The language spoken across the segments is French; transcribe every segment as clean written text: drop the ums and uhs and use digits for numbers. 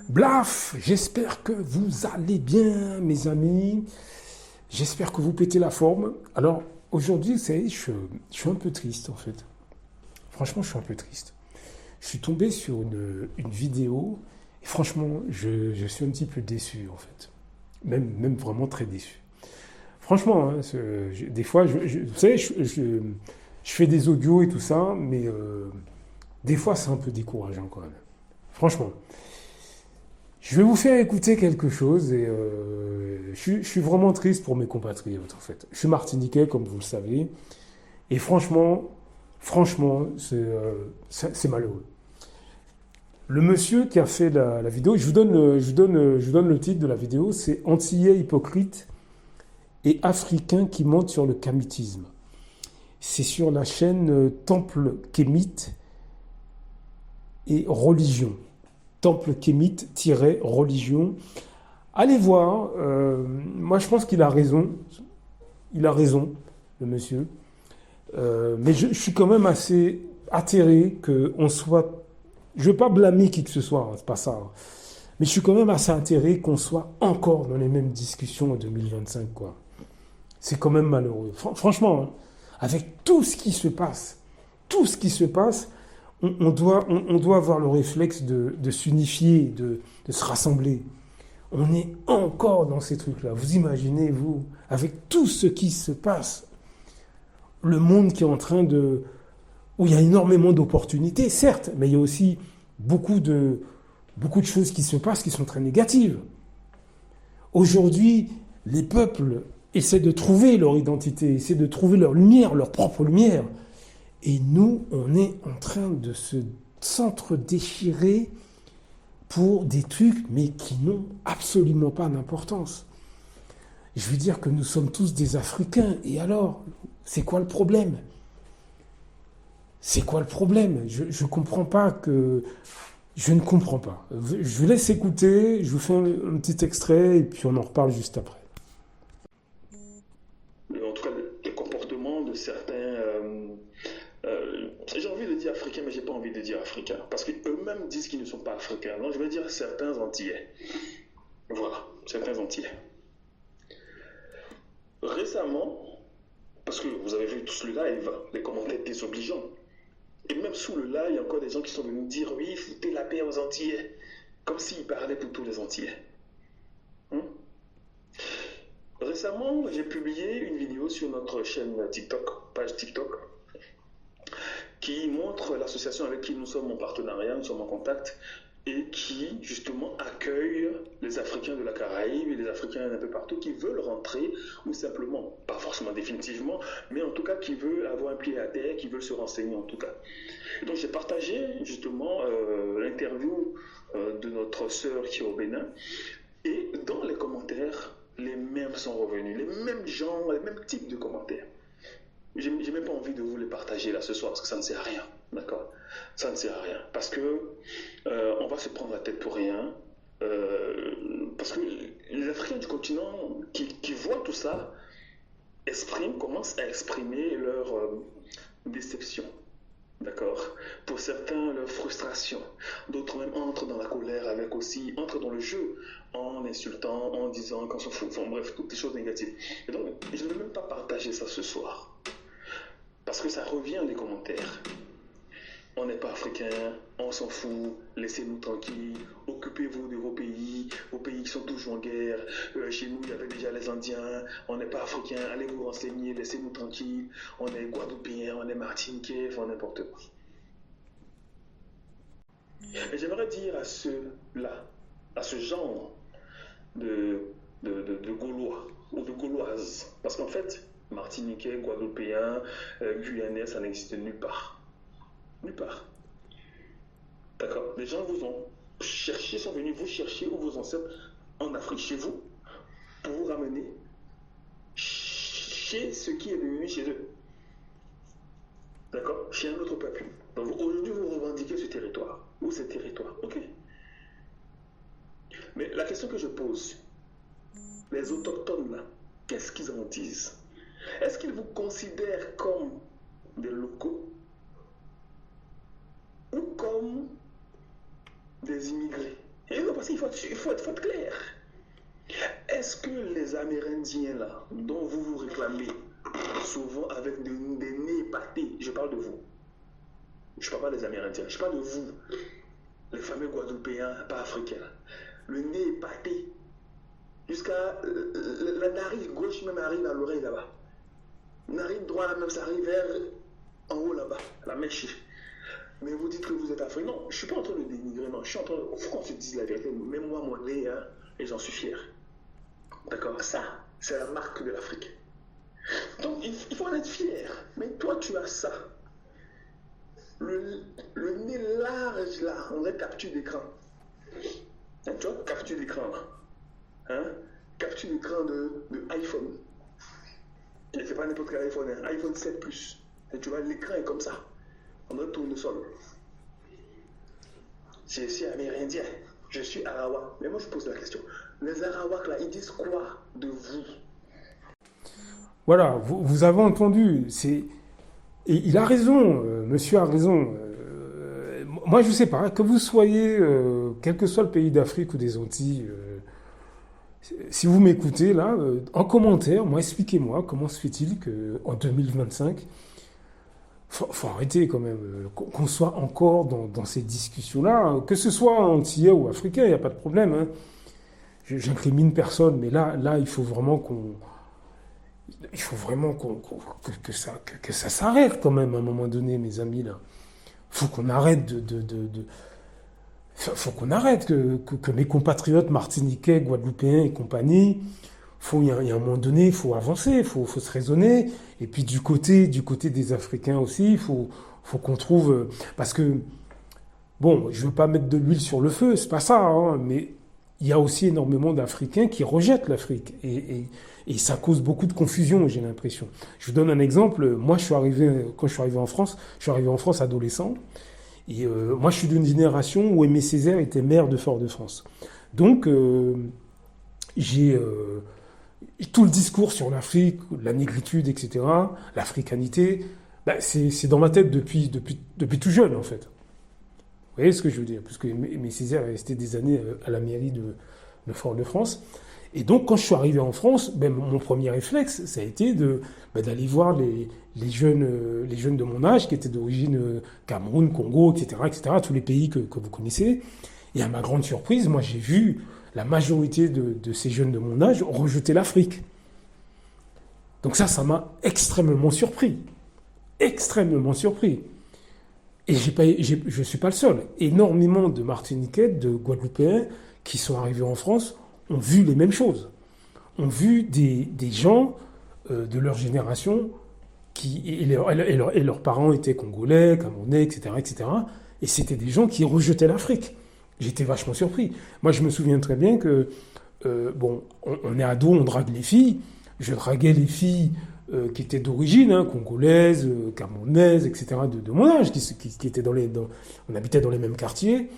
Blaf, j'espère que vous allez bien, mes amis. J'espère que vous pétez la forme. Alors, aujourd'hui, vous savez, je suis un peu triste, en fait. Franchement, je suis un peu triste. Je suis tombé sur une vidéo et franchement, je suis un petit peu déçu, en fait. Même vraiment très déçu. Franchement, hein, des fois, vous savez, je fais des audios et tout ça, mais des fois, c'est un peu décourageant quand même. Franchement. Je vais vous faire écouter quelque chose et je suis vraiment triste pour mes compatriotes en fait. Je suis martiniquais comme vous le savez et franchement, c'est malheureux. Le monsieur qui a fait la vidéo, je vous donne le titre de la vidéo, c'est Antillais hypocrite et Africain qui monte sur le kamitisme. C'est sur la chaîne Temple Kémite et Religion. Temple Kémite-religion. Allez voir, moi je pense qu'il a raison. Il a raison, le monsieur. Mais je suis quand même assez atterré qu'on soit. Je ne veux pas blâmer qui que ce soit, hein, c'est pas ça. Hein. Mais je suis quand même assez atterré qu'on soit encore dans les mêmes discussions en 2025, quoi. C'est quand même malheureux. Franchement, hein, avec tout ce qui se passe, on doit avoir le réflexe de s'unifier, de se rassembler. On est encore dans ces trucs-là. Vous imaginez, vous, avec tout ce qui se passe, le monde qui est en train de... où il y a énormément d'opportunités, certes, mais il y a aussi beaucoup de choses qui se passent qui sont très négatives. Aujourd'hui, les peuples essaient de trouver leur identité, essaient de trouver leur lumière, leur propre lumière. Et nous, on est en train de se s'entre-déchirer pour des trucs, mais qui n'ont absolument pas d'importance. Je veux dire que nous sommes tous des Africains. Et alors, c'est quoi le problème? C'est quoi le problème? Je ne comprends pas que... Je ne comprends pas. Je vous laisse écouter, je vous fais un petit extrait et puis on en reparle juste après. En tout cas, les comportements de certains, j'ai envie de dire africains, mais j'ai pas envie de dire africains, parce qu'eux-mêmes disent qu'ils ne sont pas africains. Donc je vais dire certains Antillais. Voilà, certains Antillais. Récemment, parce que vous avez vu tous le live, les commentaires désobligeants. Et même sous le live, il y a encore des gens qui sont venus dire oui, foutez la paix aux Antillais. Comme s'ils parlaient pour tous les Antillais. Hein? Récemment, j'ai publié une vidéo sur notre chaîne TikTok, page TikTok, qui montre l'association avec qui nous sommes en partenariat, nous sommes en contact, et qui justement accueille les Africains de la Caraïbe et les Africains un peu partout qui veulent rentrer, ou simplement, pas forcément définitivement, mais en tout cas qui veulent avoir un pied à terre, qui veulent se renseigner en tout cas. Et donc j'ai partagé justement l'interview de notre sœur qui est au Bénin, et dans les commentaires, les mêmes sont revenus, les mêmes gens, les mêmes types de commentaires. J'ai même pas envie de vous les partager là ce soir parce que ça ne sert à rien, d'accord? Ça ne sert à rien parce que on va se prendre la tête pour rien. Parce que les Africains du continent qui voient tout ça commencent à exprimer leur déception. D'accord. Pour certains, leur frustration. D'autres même entrent dans la colère avec aussi, entrent dans le jeu en insultant, en disant qu'on s'en fout. Enfin bref, toutes les choses négatives. Et donc, je ne vais même pas partager ça ce soir. Parce que ça revient dans les commentaires. On n'est pas africain, on s'en fout, laissez-nous tranquilles, occupez-vous de vos pays qui sont toujours en guerre, chez nous il y avait déjà les Indiens, on n'est pas africain, allez vous renseigner, laissez-nous tranquilles, on est Guadeloupéens, on est Martiniquais, enfin n'importe quoi. Et j'aimerais dire à ceux-là, à ce genre de, de Gaulois ou de Gauloises, parce qu'en fait, Martiniquais, Guadeloupéens, Guyanais, ça n'existe nulle part. Nulle part. D'accord. Les gens vous ont cherché, sont venus vous chercher ou vos ancêtres en Afrique chez vous pour vous ramener chez ce qui est devenu chez eux. D'accord. Chez un autre peuple. Donc aujourd'hui, vous revendiquez ce territoire ou ces territoires. Ok. Mais la question que je pose, les autochtones là, qu'est-ce qu'ils en disent? Est-ce qu'ils vous considèrent comme des locaux ou comme des immigrés? Et parce qu'il faut être clair. Est-ce que les Amérindiens, là, dont vous vous réclamez, souvent avec des nez épatés, je parle de vous, je ne parle pas des Amérindiens, je parle de vous, les fameux Guadeloupéens, pas africains, le nez épaté, jusqu'à la narine gauche même arrive à l'oreille là-bas. Narine droite même, ça arrive vers en haut là-bas, la mèche. Mais vous dites que vous êtes africain. Non, je ne suis pas en train de dénigrer, non. Je suis en train de... Il faut qu'on se dise la vérité. Même moi, mon nez, hein, et j'en suis fier. D'accord? Ça, c'est la marque de l'Afrique. Donc, il faut en être fier. Mais toi, tu as ça. Le nez large, là, on dirait capture d'écran. Hein, tu vois, capture d'écran, là. Hein? Capture d'écran de iPhone. Et c'est pas n'importe quel iPhone, hein. iPhone 7 Plus. Et tu vois, l'écran est comme ça. On dirait tournesol. Je suis amérindien. Je suis Arawak. Mais moi, je pose la question. Les Arawaks, là, ils disent quoi de vous? Voilà, vous avez entendu. Et il a raison, monsieur a raison. Moi, je ne sais pas, que vous soyez, quel que soit le pays d'Afrique ou des Antilles, si vous m'écoutez là, en commentaire, expliquez-moi comment se fait-il qu'en 2025, faut arrêter quand même, qu'on soit encore dans ces discussions-là, hein, que ce soit antillais ou africain, il n'y a pas de problème. Hein. J'incrimine personne, mais là, il faut vraiment que ça s'arrête quand même à un moment donné, mes amis là. Faut qu'on arrête faut qu'on arrête que mes compatriotes martiniquais, guadeloupéens et compagnie. Il y a un moment donné, il faut avancer, il faut se raisonner. Et puis du côté des Africains aussi, il faut qu'on trouve... Parce que, bon, je ne veux pas mettre de l'huile sur le feu, c'est pas ça, hein, mais il y a aussi énormément d'Africains qui rejettent l'Afrique. Et ça cause beaucoup de confusion, j'ai l'impression. Je vous donne un exemple. Moi, quand je suis arrivé en France adolescent. Et moi, je suis d'une génération où Aimé Césaire était maire de Fort-de-France. Donc, j'ai... tout le discours sur l'Afrique, la négritude, etc., l'africanité, c'est dans ma tête depuis tout jeune, en fait. Vous voyez ce que je veux dire? Parce que Aimé Césaire est resté des années à la mairie de Fort-de-France. Et donc, quand je suis arrivé en France, mon premier réflexe, ça a été d'aller voir les jeunes de mon âge, qui étaient d'origine Cameroun, Congo, etc., tous les pays que vous connaissez. Et à ma grande surprise, moi, j'ai vu la majorité de ces jeunes de mon âge rejeter l'Afrique. Donc ça m'a extrêmement surpris. Extrêmement surpris. Et je ne suis pas le seul. Énormément de Martiniquais, de Guadeloupéens qui sont arrivés en France ont vu les mêmes choses. Ont vu des gens de leur génération et leurs parents étaient congolais, camerounais, etc., etc. Et c'était des gens qui rejetaient l'Afrique. J'étais vachement surpris. Moi, je me souviens très bien que, on est ado, on drague les filles. Je draguais les filles qui étaient d'origine, congolaises, camerounaises, etc., de mon âge, qui étaient on habitait dans les mêmes quartiers.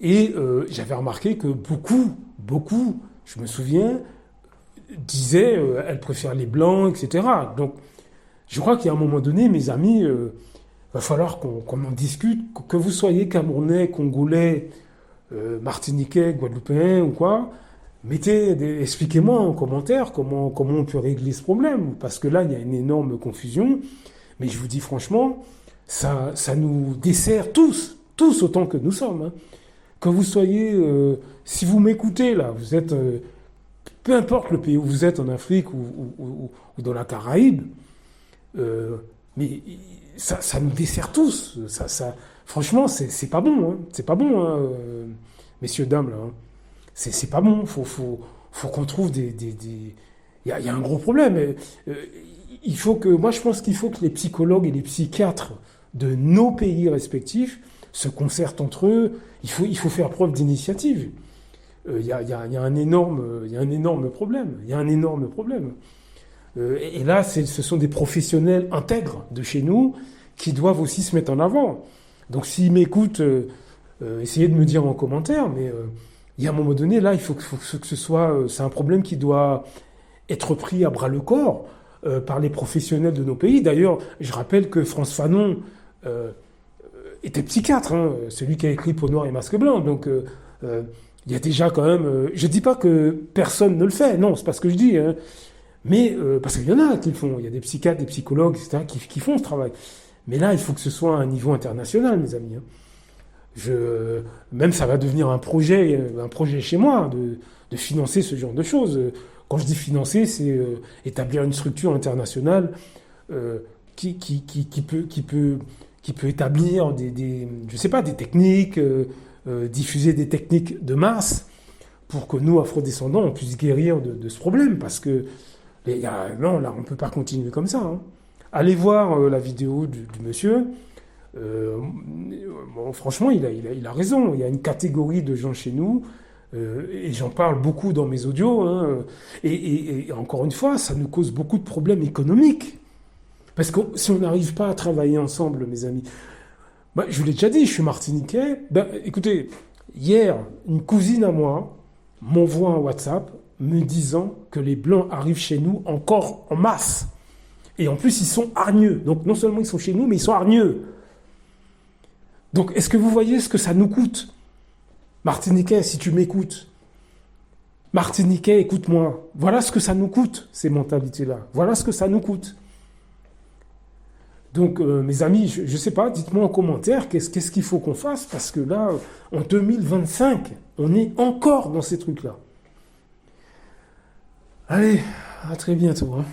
Et j'avais remarqué que beaucoup, je me souviens, disaient elles préfèrent les blancs, etc. Donc, je crois qu'à un moment donné, mes amis, va falloir qu'on en discute, que vous soyez camerounais, congolais, martiniquais, guadeloupéens ou quoi, expliquez-moi en commentaire comment on peut régler ce problème, parce que là, il y a une énorme confusion, mais je vous dis franchement, ça nous dessert tous autant que nous sommes. Hein. Que vous soyez, si vous m'écoutez là, vous êtes, peu importe le pays où vous êtes, en Afrique ou dans la Caraïbe, mais ça nous dessert tous. Franchement, c'est pas bon. Hein. C'est pas bon, hein, messieurs, dames, là. Hein. C'est pas bon. Faut qu'on trouve des... Il y a un gros problème. Moi, je pense qu'il faut que les psychologues et les psychiatres de nos pays respectifs se concertent entre eux. Il faut faire preuve d'initiative. Il y a un énorme problème. Il y a un énorme problème. Et là, ce sont des professionnels intègres de chez nous qui doivent aussi se mettre en avant. Donc, s'ils m'écoutent, essayez de me dire en commentaire, mais il y a un moment donné, là, il faut que ce soit... c'est un problème qui doit être pris à bras-le-corps par les professionnels de nos pays. D'ailleurs, je rappelle que Frantz Fanon était psychiatre, hein, celui qui a écrit Peau noire et masque blanc. Donc, il y a déjà quand même... je ne dis pas que personne ne le fait, non, c'est pas ce que je dis. Hein. Mais parce qu'il y en a qui le font. Il y a des psychiatres, des psychologues, etc., qui font ce travail. Mais là, il faut que ce soit à un niveau international, mes amis. Hein. Même ça va devenir un projet chez moi de financer ce genre de choses. Quand je dis financer, c'est établir une structure internationale qui peut établir je sais pas, des techniques, diffuser des techniques de masse pour que nous, afrodescendants, on puisse guérir de ce problème. Parce que non, là, on ne peut pas continuer comme ça. Hein. Allez voir la vidéo du monsieur. Bon, franchement, il a raison. Il y a une catégorie de gens chez nous, et j'en parle beaucoup dans mes audios, hein, et encore une fois, ça nous cause beaucoup de problèmes économiques. Parce que si on n'arrive pas à travailler ensemble, mes amis, je vous l'ai déjà dit, je suis martiniquais. Écoutez, hier, une cousine à moi m'envoie un WhatsApp me disant que les Blancs arrivent chez nous encore en masse. Et en plus, ils sont hargneux. Donc non seulement ils sont chez nous, mais ils sont hargneux. Donc est-ce que vous voyez ce que ça nous coûte? Martiniquais, si tu m'écoutes. Martiniquais, écoute-moi. Voilà ce que ça nous coûte, ces mentalités-là. Voilà ce que ça nous coûte. Donc, mes amis, je ne sais pas, dites-moi en commentaire qu'est-ce qu'il faut qu'on fasse, parce que là, en 2025, on est encore dans ces trucs-là. Allez, à très bientôt. Hein.